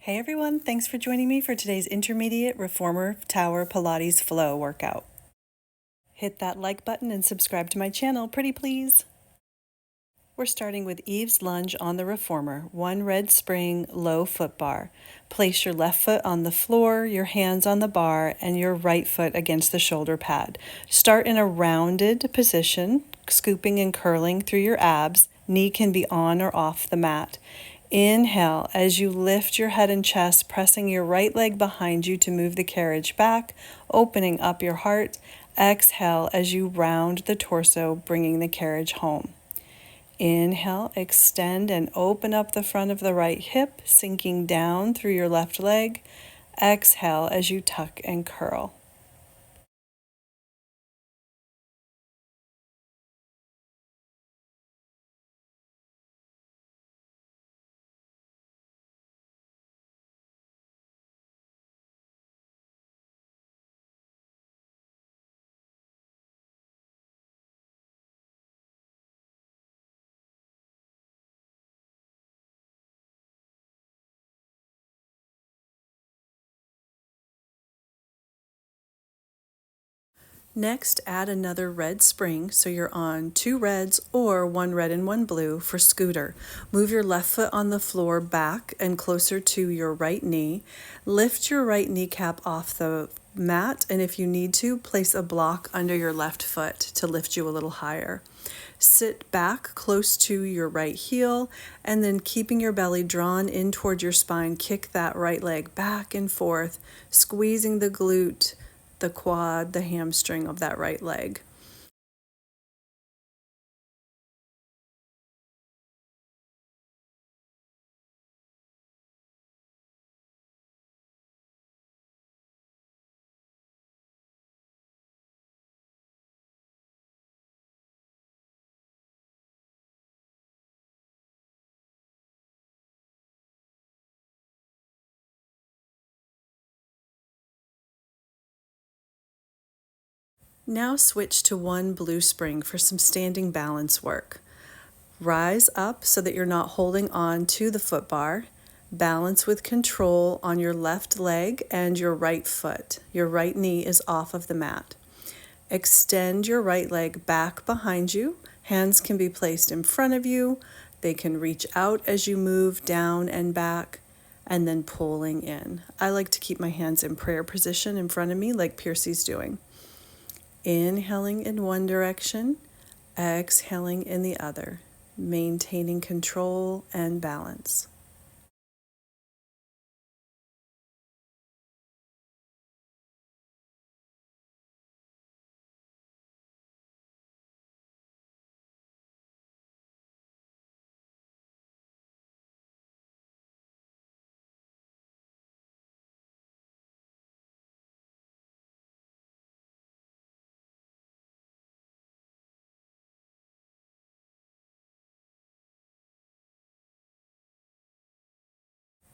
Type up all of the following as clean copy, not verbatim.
Hey everyone, thanks for joining me for today's intermediate Reformer-Tower Pilates flow workout. Hit that like button and subscribe to my channel, pretty please. We're starting with Eve's lunge on the reformer, one red spring, low foot bar. Place your left foot on the floor, your hands on the bar, and your right foot against the shoulder pad. Start in a rounded position, scooping and curling through your abs. Knee can be on or off the mat. Inhale as you lift your head and chest, pressing your right leg behind you to move the carriage back, opening up your heart. Exhale as you round the torso, bringing the carriage home. Inhale, extend and open up the front of the right hip, sinking down through your left leg. Exhale as you tuck and curl. Next, add another red spring, so you're on 2 reds or 1 red and 1 blue for scooter. Move your left foot on the floor back and closer to your right knee. Lift your right kneecap off the mat, and if you need to, place a block under your left foot to lift you a little higher. Sit back close to your right heel, and then keeping your belly drawn in toward your spine, kick that right leg back and forth, squeezing the glute, the quad, the hamstring of that right leg. Now switch to 1 blue spring for some standing balance work. Rise up so that you're not holding on to the foot bar. Balance with control on your left leg and your right foot. Your right knee is off of the mat. Extend your right leg back behind you. Hands can be placed in front of you. They can reach out as you move down and back, and then pulling in. I like to keep my hands in prayer position in front of me like Piercy's doing. Inhaling in one direction, exhaling in the other, maintaining control and balance.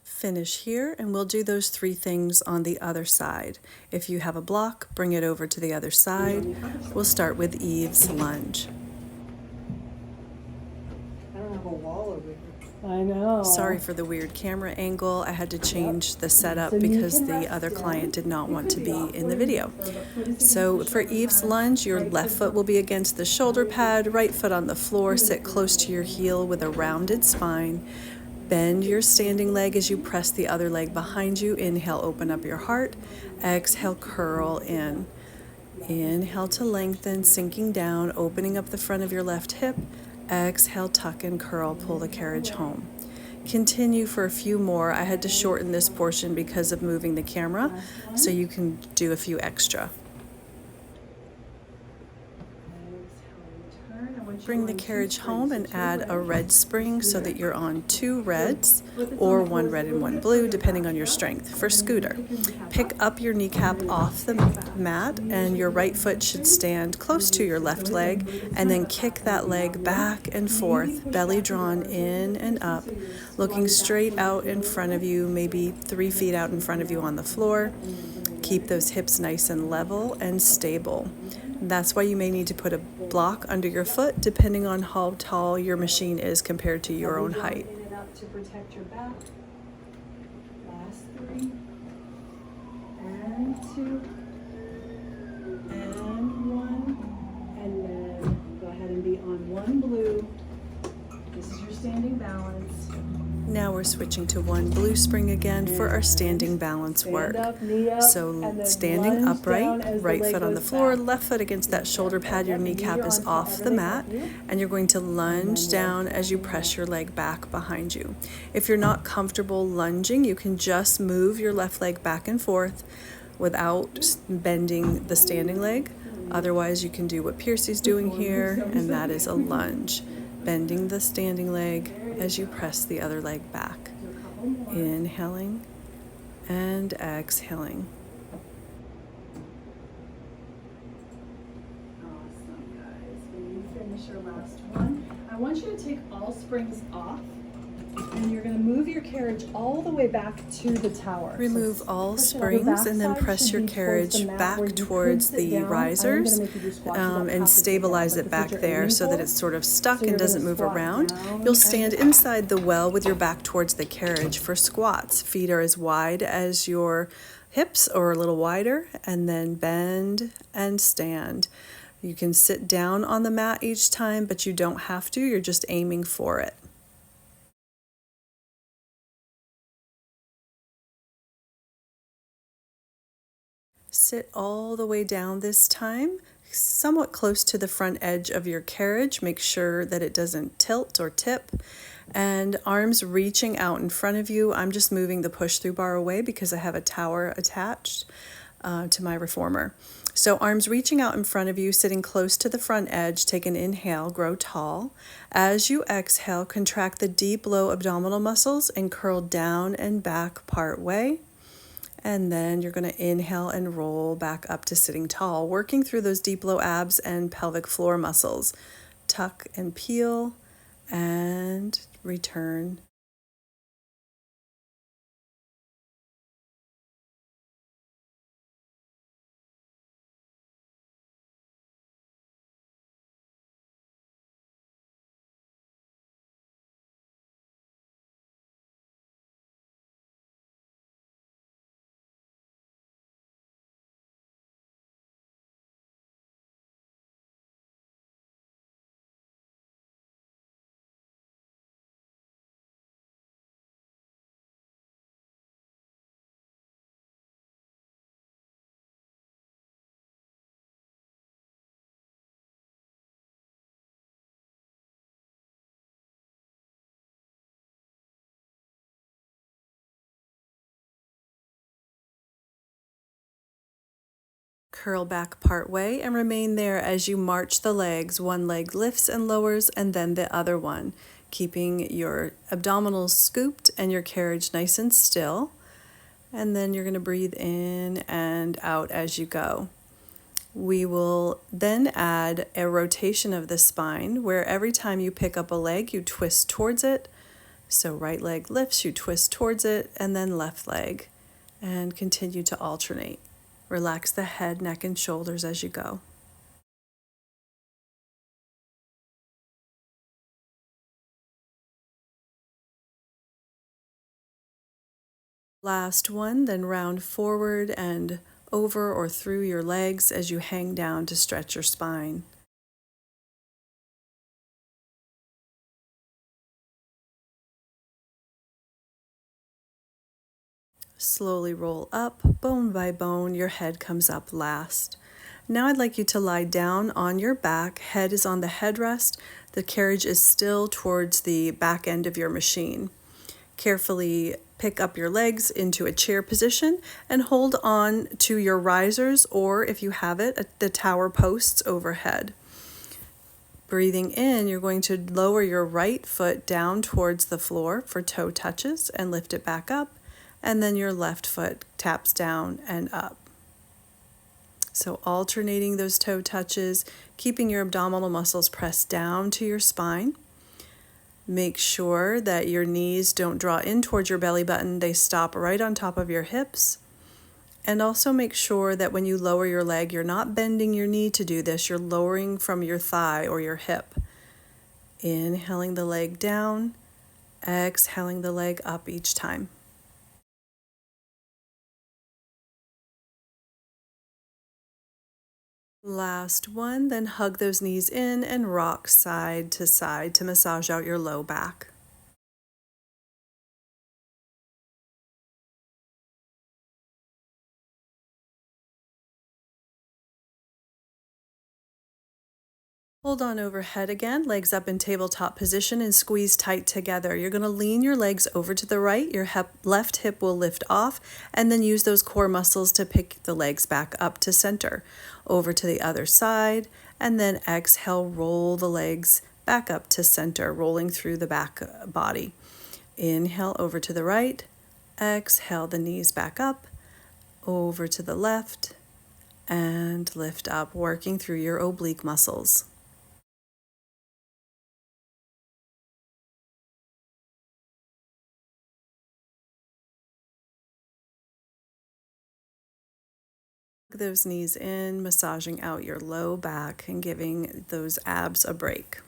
Finish here, and we'll do those 3 things on the other side. If you have a block, bring it over to the other side. We'll start with Eve's lunge. I don't have a wall over here. I know. Sorry for the weird camera angle. I had to change the setup because the other client did not want to be in the video. So for Eve's lunge, your left foot will be against the shoulder pad, right foot on the floor, sit close to your heel with a rounded spine. Bend your standing leg as you press the other leg behind you. Inhale, open up your heart. Exhale, curl in. Inhale to lengthen, sinking down, opening up the front of your left hip. Exhale, tuck and curl, pull the carriage home. Continue for a few more. I had to shorten this portion because of moving the camera, so you can do a few extra. Bring the carriage home and add a red spring so that you're on 2 reds or 1 red and 1 blue, depending on your strength. For scooter, pick up your kneecap off the mat, and your right foot should stand close to your left leg, and then kick that leg back and forth, belly drawn in and up, looking straight out in front of you, maybe 3 feet out in front of you on the floor. Keep those hips nice and level and stable. That's why you may need to put a block under your foot depending on how tall your machine is compared to your own height. To protect your back. Last 2, and 1, and then go ahead and be on 1 blue. This is your standing balance. Now we're switching to 1 blue spring again for our standing balance work. So standing upright, right foot on the floor, left foot against that shoulder pad, your kneecap is off the mat, and you're going to lunge down as you press your leg back behind you. If you're not comfortable lunging, you can just move your left leg back and forth without bending the standing leg. Otherwise, you can do what Piercy's doing here, and that is a lunge. Bending the standing leg as you press the other leg back. Inhaling and exhaling. Awesome, guys. When you finish your last one, I want you to take all springs off, and you're going to move your carriage all the way back to the tower. Remove all springs and then press your carriage back towards the risers and stabilize it back there so that it's sort of stuck and doesn't move around. You'll stand inside the well with your back towards the carriage for squats. Feet are as wide as your hips or a little wider, and then bend and stand. You can sit down on the mat each time, but you don't have to. You're just aiming for it. Sit all the way down this time, somewhat close to the front edge of your carriage. Make sure that it doesn't tilt or tip. And arms reaching out in front of you. I'm just moving the push-through bar away because I have a tower attached to my reformer. So arms reaching out in front of you, sitting close to the front edge. Take an inhale, grow tall. As you exhale, contract the deep low abdominal muscles and curl down and back part way. And then you're going to inhale and roll back up to sitting tall, working through those deep low abs and pelvic floor muscles. Tuck and peel and return. Curl back part way and remain there as you march the legs. One leg lifts and lowers, and then the other one, keeping your abdominals scooped and your carriage nice and still. And then you're going to breathe in and out as you go. We will then add a rotation of the spine where every time you pick up a leg, you twist towards it. So right leg lifts, you twist towards it, and then left leg, and continue to alternate. Relax the head, neck, and shoulders as you go. Last one, then round forward and over or through your legs as you hang down to stretch your spine. Slowly roll up, bone by bone, your head comes up last. Now I'd like you to lie down on your back, head is on the headrest, the carriage is still towards the back end of your machine. Carefully pick up your legs into a chair position and hold on to your risers, or if you have it, the tower posts overhead. Breathing in, you're going to lower your right foot down towards the floor for toe touches and lift it back up. And then your left foot taps down and up. So alternating those toe touches, keeping your abdominal muscles pressed down to your spine. Make sure that your knees don't draw in towards your belly button, they stop right on top of your hips. And also make sure that when you lower your leg, you're not bending your knee to do this, you're lowering from your thigh or your hip. Inhaling the leg down, exhaling the leg up each time. Last one, then hug those knees in and rock side to massage out your low back. Hold on overhead again, legs up in tabletop position and squeeze tight together. You're going to lean your legs over to the right, your left hip will lift off, and then use those core muscles to pick the legs back up to center. Over to the other side, and then exhale, roll the legs back up to center, rolling through the back body. Inhale over to the right, exhale the knees back up, over to the left, and lift up, working through your oblique muscles. Those knees in, massaging out your low back and giving those abs a break.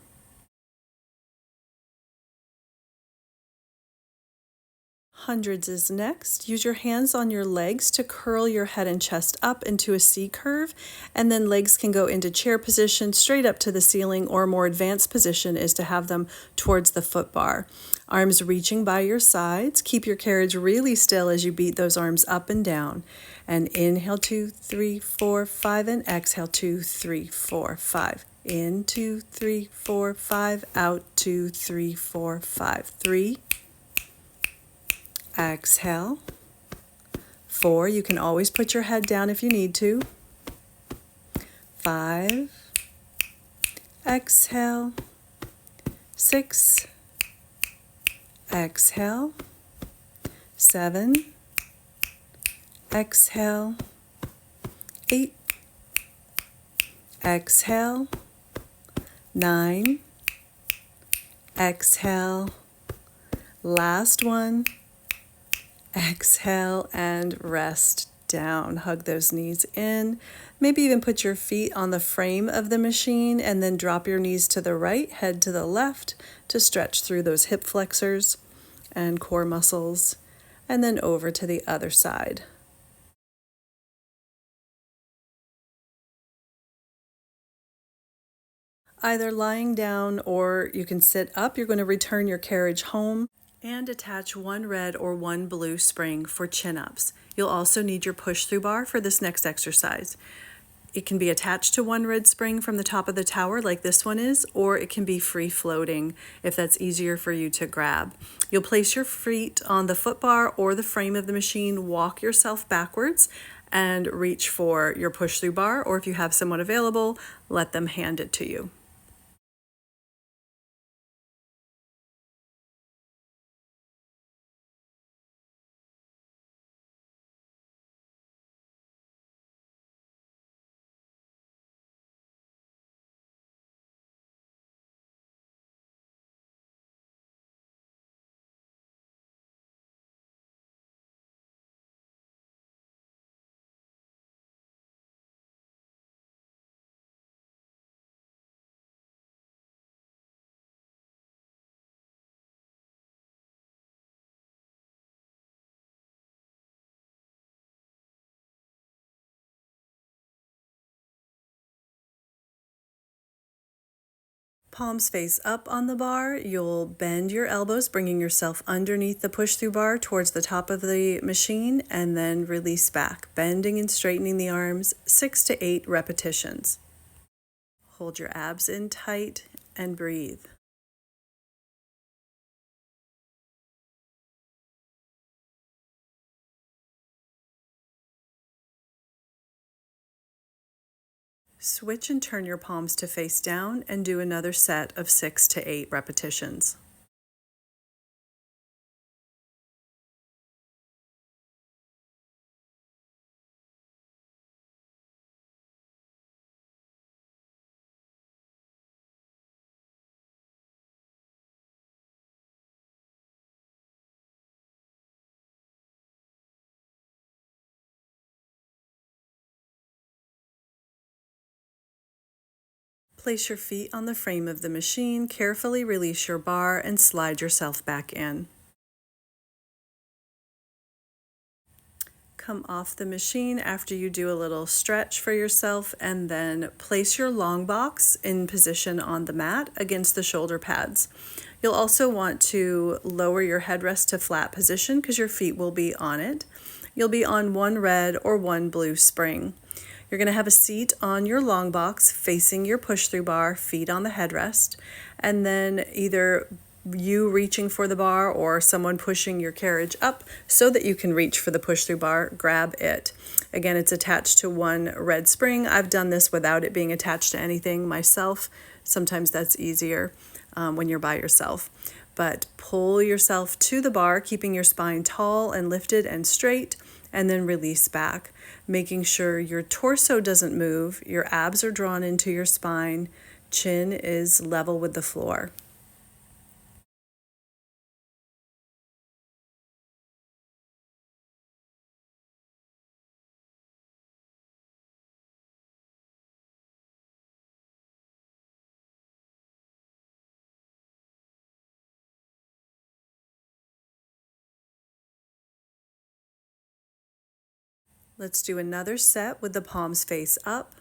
Hundreds is next. Use your hands on your legs to curl your head and chest up into a C curve, and then legs can go into chair position straight up to the ceiling, or a more advanced position is to have them towards the foot bar. Arms reaching by your sides. Keep your carriage really still as you beat those arms up and down. And inhale 2, 3, 4, 5, and exhale 2, 3, 4, 5. In 2, 3, 4, 5, out 2, 3, 4, 5. 3. Exhale. 4, you can always put your head down if you need to. 5. Exhale. 6. Exhale. 7. Exhale. 8. Exhale. 9. Exhale. Last one. Exhale and rest down. Hug those knees in. Maybe even put your feet on the frame of the machine and then drop your knees to the right, head to the left to stretch through those hip flexors and core muscles, and then over to the other side. Either lying down or you can sit up. You're going to return your carriage home and attach one red or one blue spring for chin-ups. You'll also need your push-through bar for this next exercise. It can be attached to one red spring from the top of the tower like this one is, or it can be free floating if that's easier for you to grab. You'll place your feet on the foot bar or the frame of the machine, walk yourself backwards, and reach for your push-through bar, or if you have someone available, let them hand it to you. Palms face up on the bar. You'll bend your elbows, bringing yourself underneath the push-through bar towards the top of the machine, and then release back, bending and straightening the arms, 6 to 8 repetitions. Hold your abs in tight and breathe. Switch and turn your palms to face down and do another set of 6 to 8 repetitions. Place your feet on the frame of the machine, carefully release your bar, and slide yourself back in. Come off the machine after you do a little stretch for yourself, and then place your long box in position on the mat against the shoulder pads. You'll also want to lower your headrest to flat position because your feet will be on it. You'll be on one red or one blue spring. You're going to have a seat on your long box facing your push-through bar, feet on the headrest, and then either you reaching for the bar or someone pushing your carriage up so that you can reach for the push-through bar, grab it. Again, it's attached to one red spring. I've done this without it being attached to anything myself. Sometimes that's easier when you're by yourself. But pull yourself to the bar, keeping your spine tall and lifted and straight, and then release back, making sure your torso doesn't move, your abs are drawn into your spine, chin is level with the floor. Let's do another set with the palms face up.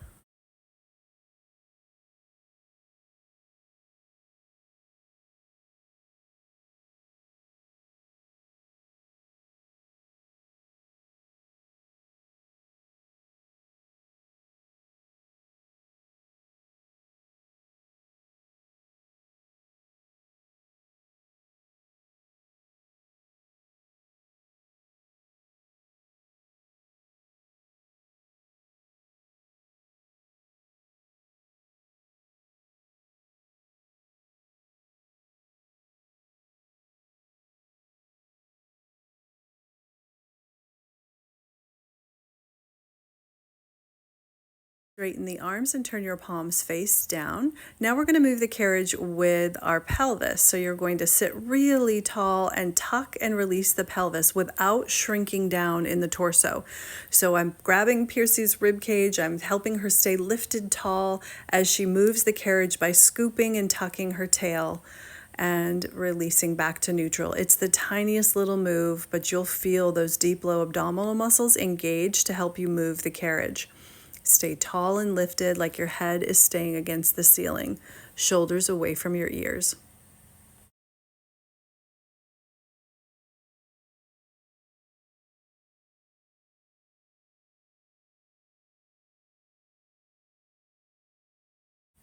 Straighten the arms and turn your palms face down. Now we're going to move the carriage with our pelvis. So you're going to sit really tall and tuck and release the pelvis without shrinking down in the torso. So I'm grabbing Piercy's rib cage. I'm helping her stay lifted tall as she moves the carriage by scooping and tucking her tail and releasing back to neutral. It's the tiniest little move, but you'll feel those deep low abdominal muscles engage to help you move the carriage. Stay tall and lifted like your head is staying against the ceiling, shoulders away from your ears.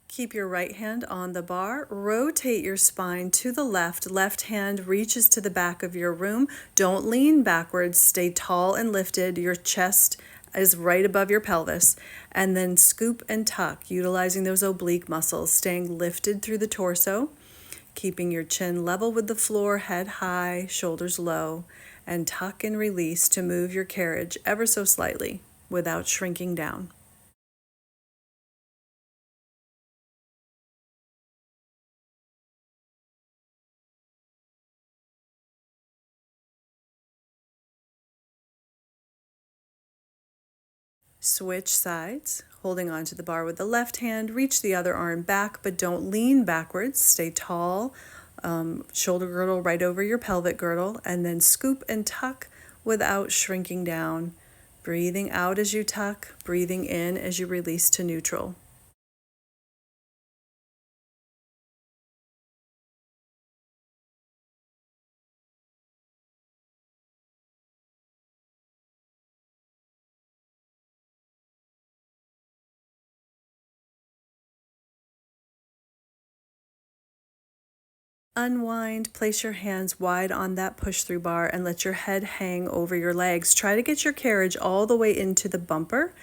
Keep your right hand on the bar. Rotate your spine to the left. Left hand reaches to the back of your room. Don't lean backwards. Stay tall and lifted. Your chest is right above your pelvis. And then scoop and tuck, utilizing those oblique muscles, staying lifted through the torso, keeping your chin level with the floor, head high, shoulders low, and tuck and release to move your carriage ever so slightly without shrinking down. Switch sides, holding onto the bar with the left hand, reach the other arm back, but don't lean backwards. Stay tall, shoulder girdle right over your pelvic girdle, and then scoop and tuck without shrinking down. Breathing out as you tuck, breathing in as you release to neutral. Unwind, place your hands wide on that push-through bar and let your head hang over your legs. Try to get your carriage all the way into the bumper,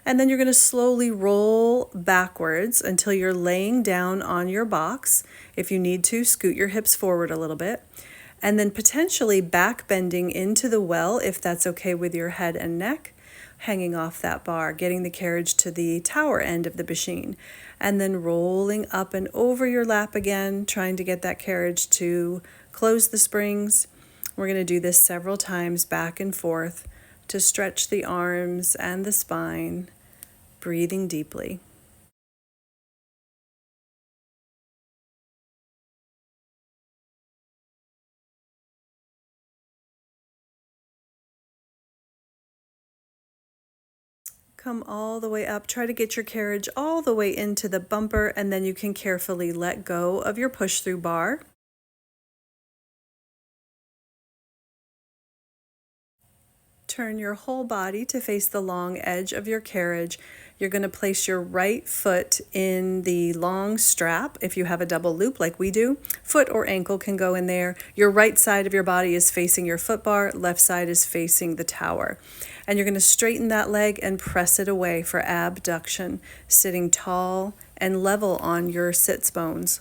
and then you're going to slowly roll backwards until you're laying down on your box. If you need to, scoot your hips forward a little bit, and then potentially back bending into the well if that's okay with your head and neck, hanging off that bar, getting the carriage to the tower end of the machine, and then rolling up and over your lap again, trying to get that carriage to close the springs. We're going to do this several times back and forth to stretch the arms and the spine, breathing deeply. Come all the way up. Try to get your carriage all the way into the bumper, and then you can carefully let go of your push-through bar. Turn your whole body to face the long edge of your carriage. You're going to place your right foot in the long strap. If you have a double loop like we do, foot or ankle can go in there. Your right side of your body is facing your foot bar, left side is facing the tower. And you're going to straighten that leg and press it away for abduction, sitting tall and level on your sits bones.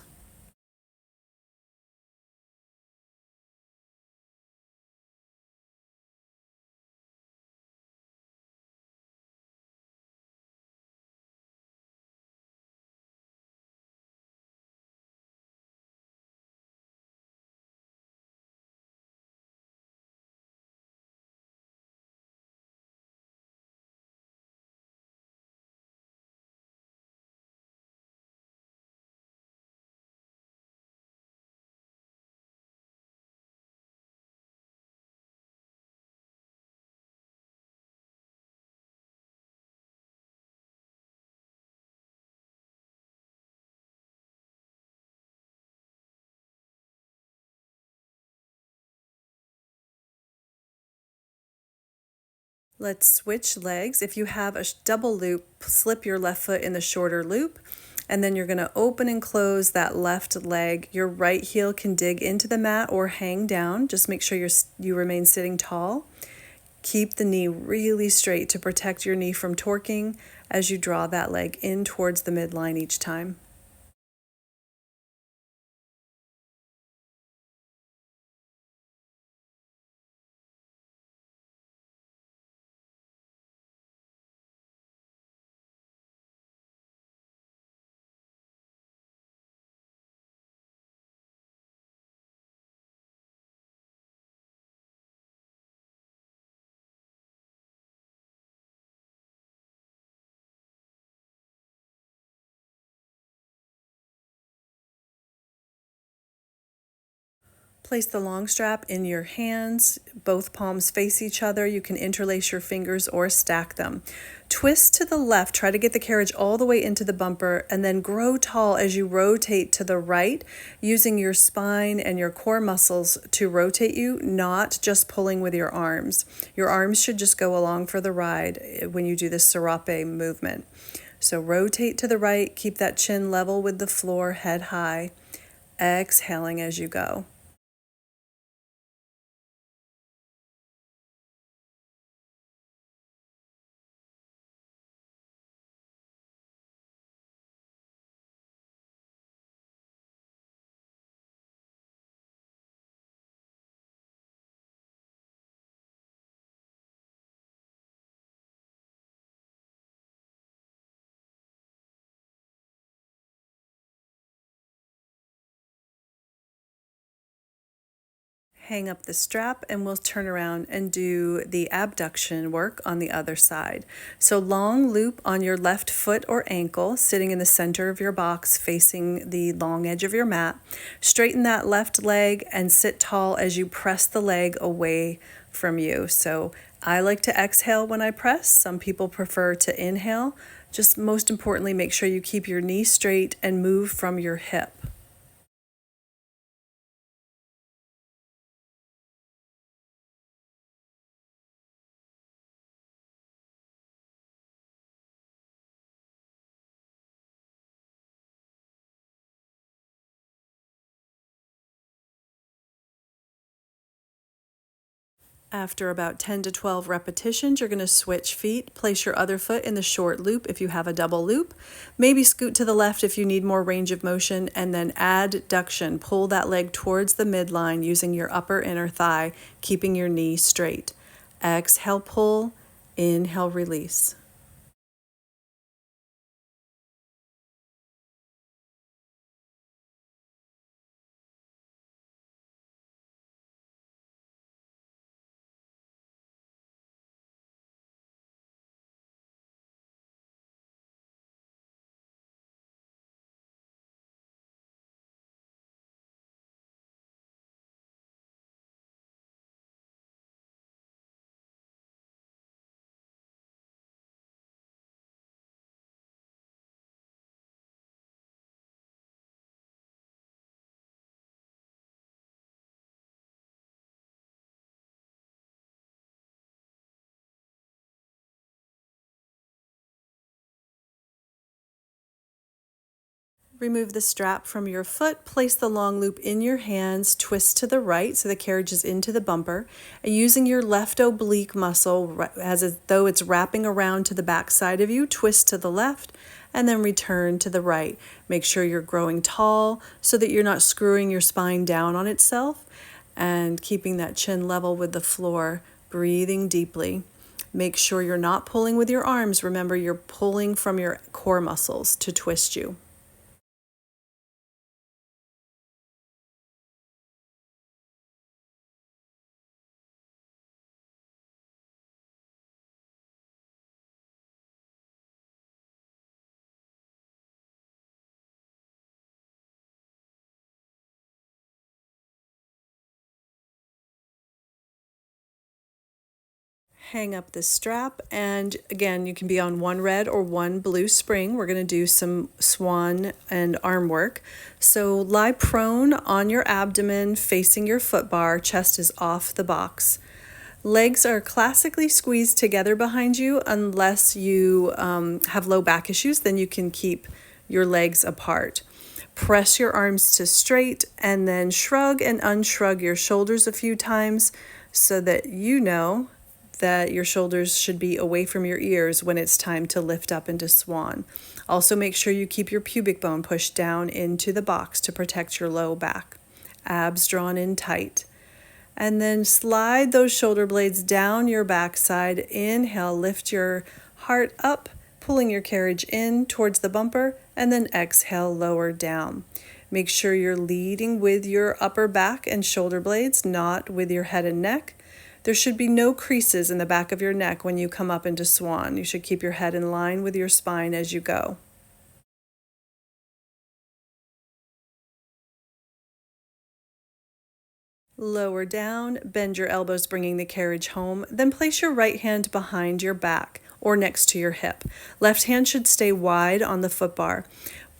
Let's switch legs. If you have a double loop, slip your left foot in the shorter loop, and then you're going to open and close that left leg. Your right heel can dig into the mat or hang down. Just make sure you remain sitting tall. Keep the knee really straight to protect your knee from torquing as you draw that leg in towards the midline each time. Place the long strap in your hands, both palms face each other. You can interlace your fingers or stack them. Twist to the left, try to get the carriage all the way into the bumper, and then grow tall as you rotate to the right, using your spine and your core muscles to rotate you, not just pulling with your arms. Your arms should just go along for the ride when you do this serape movement. So rotate to the right, keep that chin level with the floor, head high, exhaling as you go. Hang up the strap and we'll turn around and do the abduction work on the other side. So long loop on your left foot or ankle, sitting in the center of your box facing the long edge of your mat. Straighten that left leg and sit tall as you press the leg away from you. So I like to exhale when I press. Some people prefer to inhale. Just most importantly, make sure you keep your knee straight and move from your hip. After about 10 to 12 repetitions, you're going to switch feet. Place your other foot in the short loop if you have a double loop. Maybe scoot to the left if you need more range of motion, and then adduction. Pull that leg towards the midline using your upper inner thigh, keeping your knee straight. Exhale, pull. Inhale, release. Remove the strap from your foot, place the long loop in your hands, twist to the right so the carriage is into the bumper, and using your left oblique muscle as though it's wrapping around to the back side of you, twist to the left and then return to the right. Make sure you're growing tall so that you're not screwing your spine down on itself and keeping that chin level with the floor, breathing deeply. Make sure you're not pulling with your arms. Remember, you're pulling from your core muscles to twist you. Hang up the strap, and again, you can be on one red or one blue spring. We're going to do some swan and arm work. So lie prone on your abdomen facing your foot bar, chest is off the box. Legs are classically squeezed together behind you unless you have low back issues, then you can keep your legs apart. Press your arms to straight and then shrug and unshrug your shoulders a few times so that you know that your shoulders should be away from your ears when it's time to lift up into swan. Also make sure you keep your pubic bone pushed down into the box to protect your low back. Abs drawn in tight. And then slide those shoulder blades down your backside. Inhale, lift your heart up, pulling your carriage in towards the bumper, and then exhale, lower down. Make sure you're leading with your upper back and shoulder blades, not with your head and neck. There should be no creases in the back of your neck when you come up into swan. You should keep your head in line with your spine as you go. Lower down, bend your elbows, bringing the carriage home. Then place your right hand behind your back or next to your hip. Left hand should stay wide on the foot bar.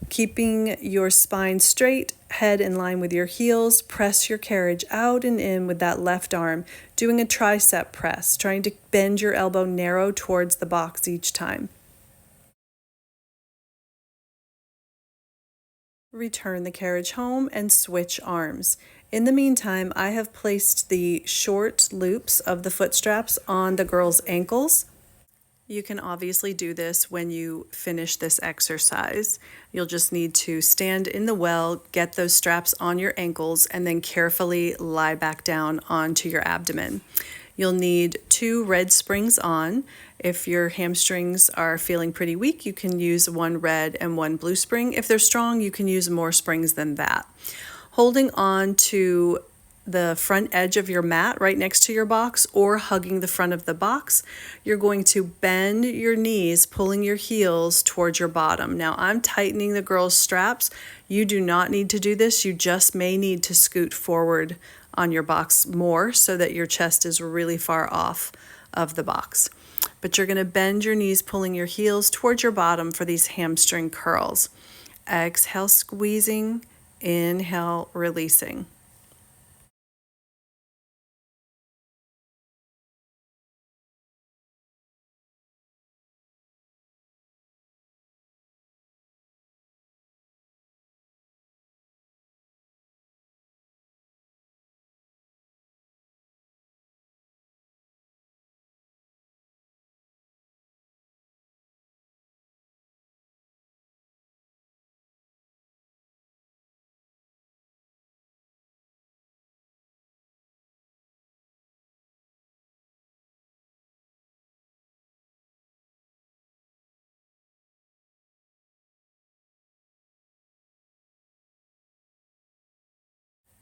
Keeping your spine straight, head in line with your heels, press your carriage out and in with that left arm, doing a tricep press, trying to bend your elbow narrow towards the box each time. Return the carriage home and switch arms. In the meantime, I have placed the short loops of the foot straps on the girls' ankles. You can obviously do this when you finish this exercise. You'll just need to stand in the well, get those straps on your ankles, and then carefully lie back down onto your abdomen. You'll need 2 red springs on. If your hamstrings are feeling pretty weak, you can use 1 red and 1 blue spring. If they're strong, you can use more springs than that. Holding on to the front edge of your mat right next to your box or hugging the front of the box, you're going to bend your knees, pulling your heels towards your bottom. Now I'm tightening the girls' straps. You do not need to do this. You just may need to scoot forward on your box more so that your chest is really far off of the box. But you're going to bend your knees, pulling your heels towards your bottom for these hamstring curls. Exhale, squeezing. Inhale, releasing.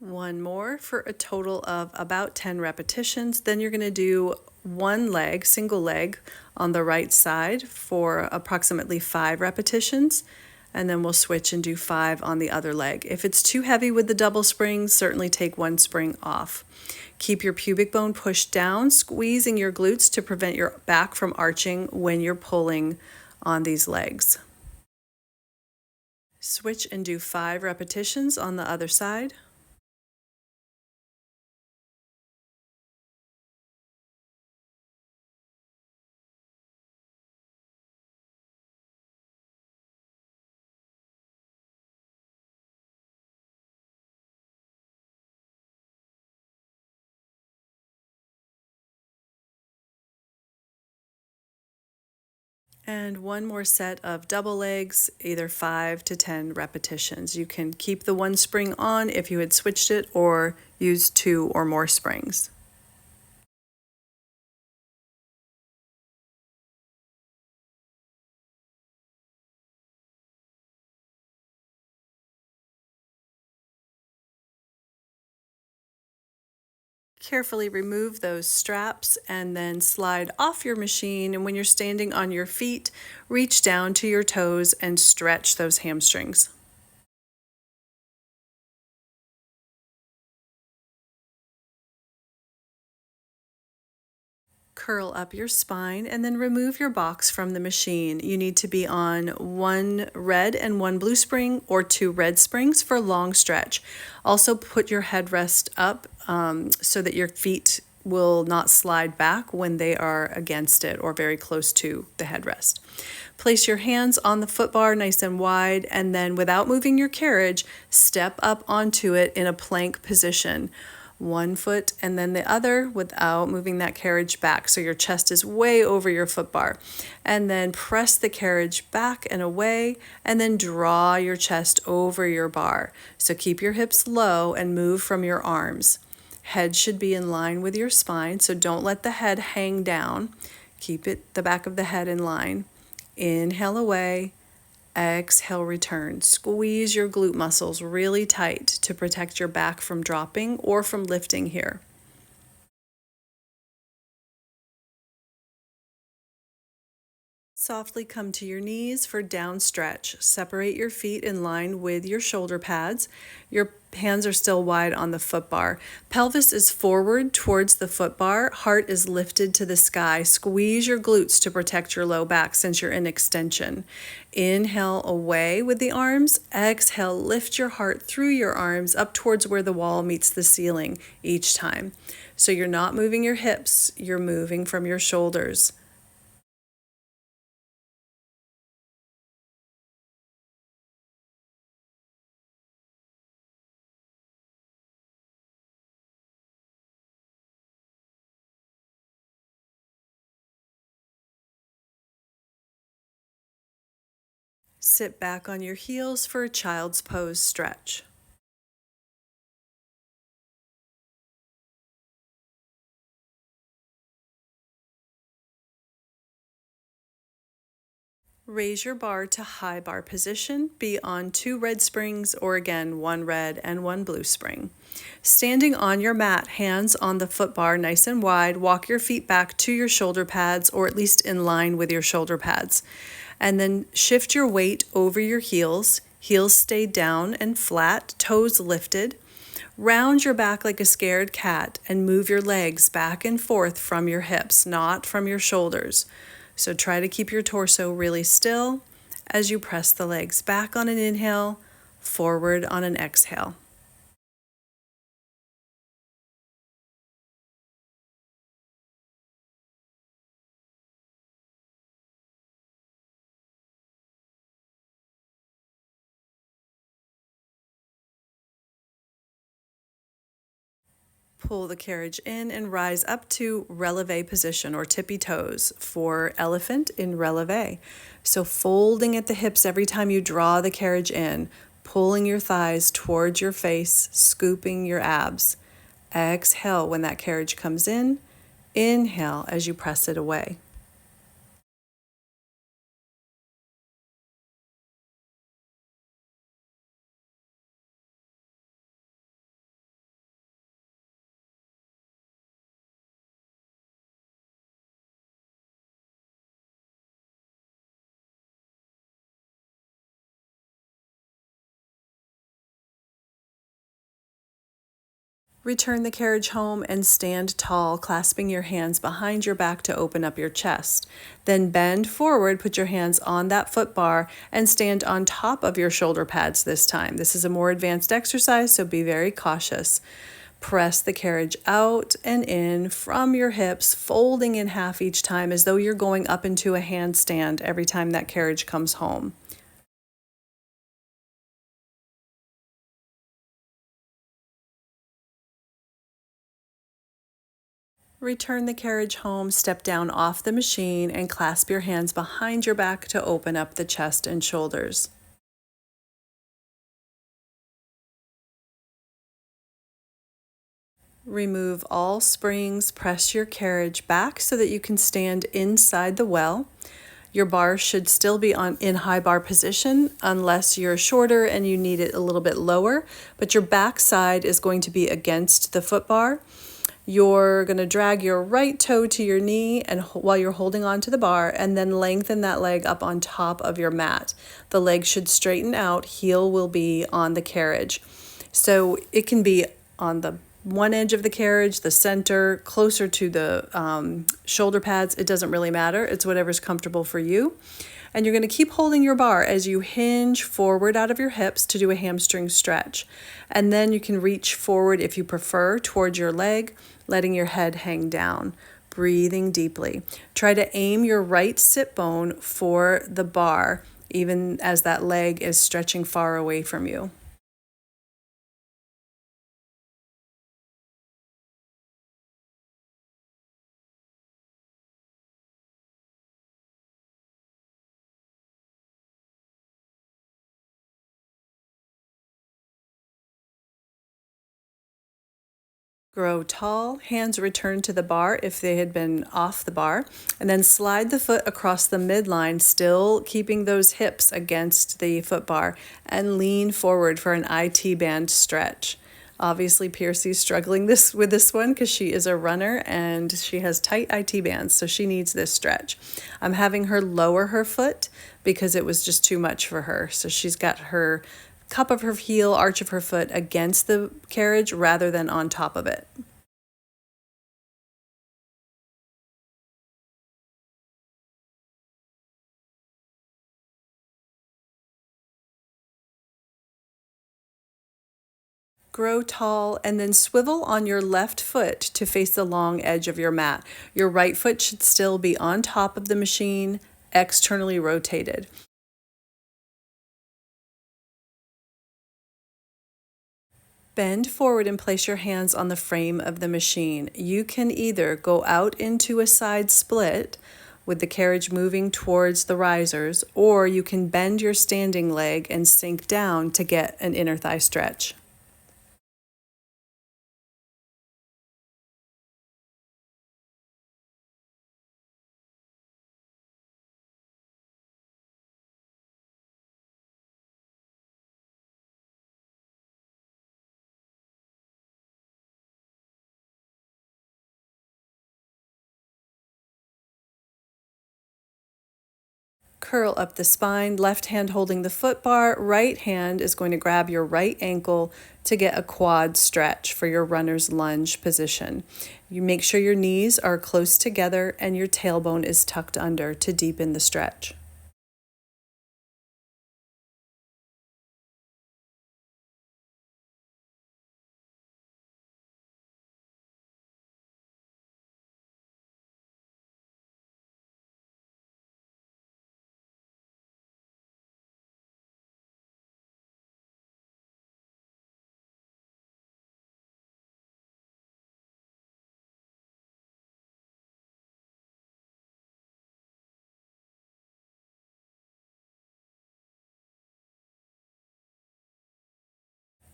One more for a total of about 10 repetitions. Then you're going to do one leg, single leg, on the right side for approximately 5 repetitions. And then we'll switch and do 5 on the other leg. If it's too heavy with the double springs, certainly take 1 spring off. Keep your pubic bone pushed down, squeezing your glutes to prevent your back from arching when you're pulling on these legs. Switch and do 5 repetitions on the other side. And one more set of double legs, either 5 to 10 repetitions. You can keep the one spring on if you had switched it, or use 2 or more springs. Carefully remove those straps and then slide off your machine. And when you're standing on your feet, reach down to your toes and stretch those hamstrings. Curl up your spine and then remove your box from the machine. You need to be on 1 red and 1 blue spring, or 2 red springs for long stretch. Also put your headrest up so that your feet will not slide back when they are against it or very close to the headrest. Place your hands on the foot bar nice and wide, and then without moving your carriage, step up onto it in a plank position. 1 foot and then the other without moving that carriage back, so your chest is way over your foot bar. And then press the carriage back and away, and then draw your chest over your bar. So keep your hips low and move from your arms. Head should be in line with your spine, so don't let the head hang down. Keep the back of the head in line. Inhale away. Exhale, return. Squeeze your glute muscles really tight to protect your back from dropping or from lifting here. Softly come to your knees for down stretch. Separate your feet in line with your shoulder pads. Your hands are still wide on the foot bar. Pelvis is forward towards the foot bar. Heart is lifted to the sky. Squeeze your glutes to protect your low back since you're in extension. Inhale away with the arms. Exhale, lift your heart through your arms up towards where the wall meets the ceiling each time. So you're not moving your hips, you're moving from your shoulders. Sit back on your heels for a child's pose stretch. Raise your bar to high bar position. Be on 2 red springs, or again 1 red and 1 blue spring. Standing on your mat, hands on the foot bar nice and wide. Walk your feet back to your shoulder pads, or at least in line with your shoulder pads. And then shift your weight over your heels. Heels stay down and flat, toes lifted. Round your back like a scared cat and move your legs back and forth from your hips, not from your shoulders. So try to keep your torso really still as you press the legs back on an inhale, forward on an exhale. Pull the carriage in and rise up to releve position, or tippy toes, for elephant in releve. So folding at the hips every time you draw the carriage in, pulling your thighs towards your face, scooping your abs. Exhale when that carriage comes in. Inhale as you press it away. Return the carriage home and stand tall, clasping your hands behind your back to open up your chest. Then bend forward, put your hands on that foot bar, and stand on top of your shoulder pads this time. This is a more advanced exercise, so be very cautious. Press the carriage out and in from your hips, folding in half each time as though you're going up into a handstand every time that carriage comes home. Return the carriage home, step down off the machine, and clasp your hands behind your back to open up the chest and shoulders. Remove all springs, press your carriage back so that you can stand inside the well. Your bar should still be in high bar position unless you're shorter and you need it a little bit lower, but your back side is going to be against the foot bar. You're going to drag your right toe to your knee and while you're holding on to the bar, and then lengthen that leg up on top of your mat. The leg should straighten out, heel will be on the carriage. So it can be on the one edge of the carriage, the center, closer to the shoulder pads. It doesn't really matter. It's whatever's comfortable for you. And you're going to keep holding your bar as you hinge forward out of your hips to do a hamstring stretch. And then you can reach forward if you prefer towards your leg, letting your head hang down. Breathing deeply. Try to aim your right sit bone for the bar, even as that leg is stretching far away from you. Grow tall, hands return to the bar if they had been off the bar, and then slide the foot across the midline, still keeping those hips against the foot bar, and lean forward for an IT band stretch. Obviously, Piercy's struggling with this one because she is a runner and she has tight IT bands, so she needs this stretch. I'm having her lower her foot because it was just too much for her. So she's got her cup of her heel, arch of her foot against the carriage rather than on top of it. Grow tall and then swivel on your left foot to face the long edge of your mat. Your right foot should still be on top of the machine, externally rotated. Bend forward and place your hands on the frame of the machine. You can either go out into a side split with the carriage moving towards the risers, or you can bend your standing leg and sink down to get an inner thigh stretch. Curl up the spine, left hand holding the foot bar, right hand is going to grab your right ankle to get a quad stretch for your runner's lunge position. You make sure your knees are close together and your tailbone is tucked under to deepen the stretch.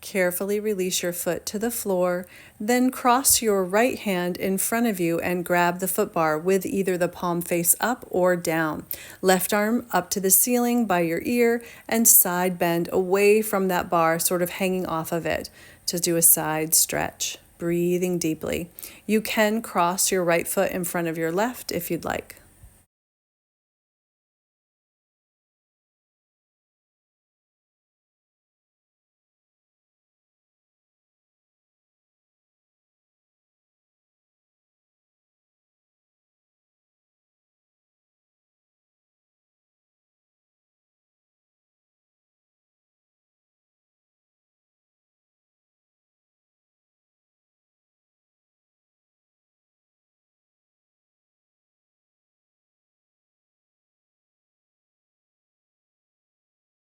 Carefully release your foot to the floor, then cross your right hand in front of you and grab the foot bar with either the palm face up or down. Left arm up to the ceiling by your ear and side bend away from that bar, sort of hanging off of it to do a side stretch. Breathing deeply. You can cross your right foot in front of your left if you'd like.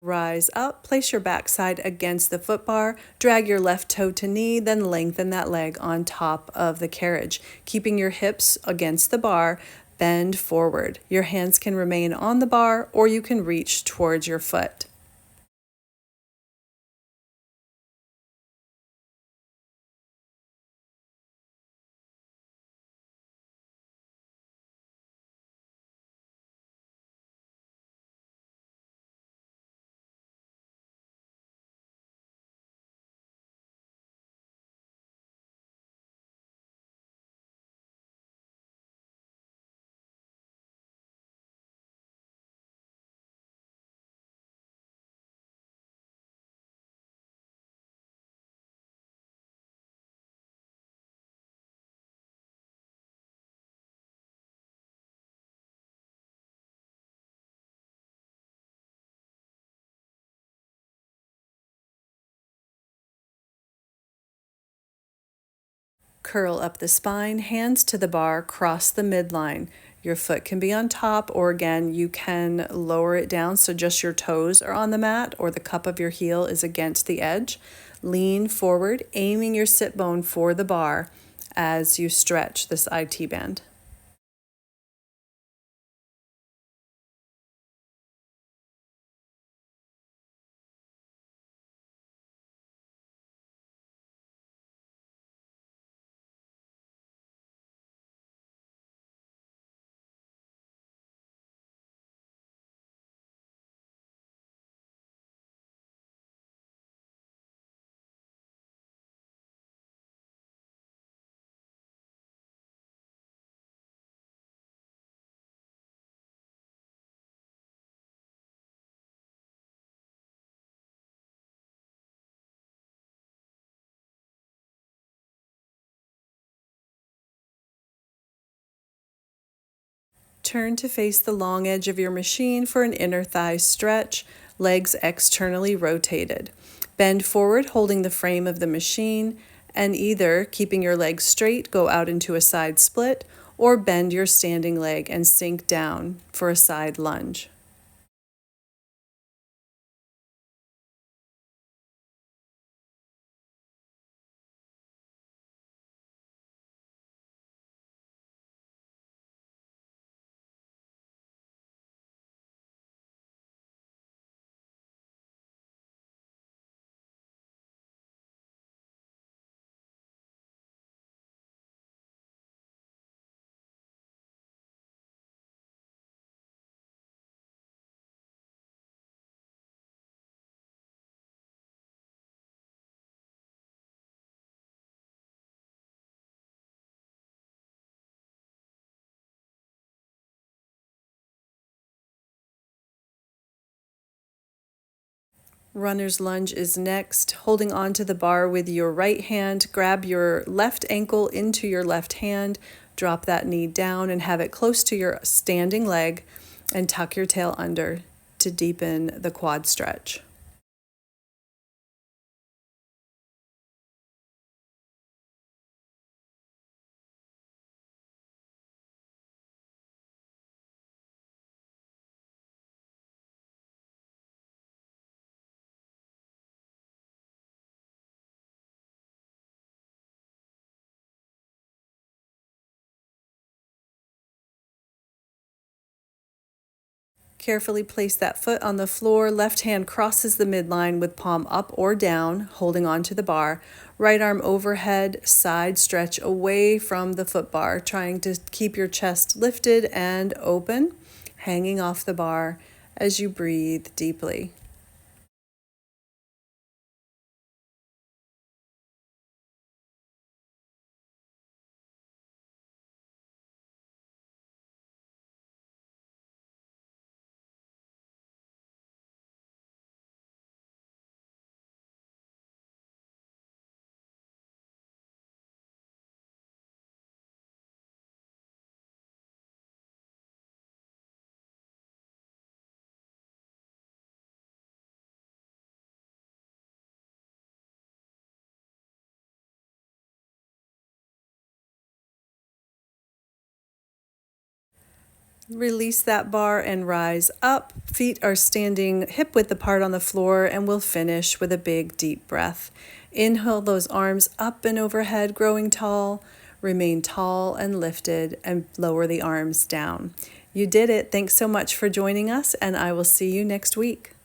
Rise up, place your backside against the foot bar, drag your left toe to knee, then lengthen that leg on top of the carriage. Keeping your hips against the bar, bend forward. Your hands can remain on the bar or you can reach towards your foot. Curl up the spine, hands to the bar, cross the midline. Your foot can be on top, or again, you can lower it down so just your toes are on the mat or the cup of your heel is against the edge. Lean forward, aiming your sit bone for the bar as you stretch this IT band. Turn to face the long edge of your machine for an inner thigh stretch, legs externally rotated. Bend forward, holding the frame of the machine, and either keeping your legs straight, go out into a side split, or bend your standing leg and sink down for a side lunge. Runner's lunge is next. Holding onto the bar with your right hand, grab your left ankle into your left hand, drop that knee down and have it close to your standing leg, and tuck your tail under to deepen the quad stretch. Carefully place that foot on the floor. Left hand crosses the midline with palm up or down, holding onto the bar. Right arm overhead, side stretch away from the foot bar, trying to keep your chest lifted and open, hanging off the bar as you breathe deeply. Release that bar and rise up. Feet are standing hip width apart on the floor, and we'll finish with a big deep breath. Inhale those arms up and overhead, growing tall. Remain tall and lifted, and lower the arms down. You did it. Thanks so much for joining us, and I will see you next week.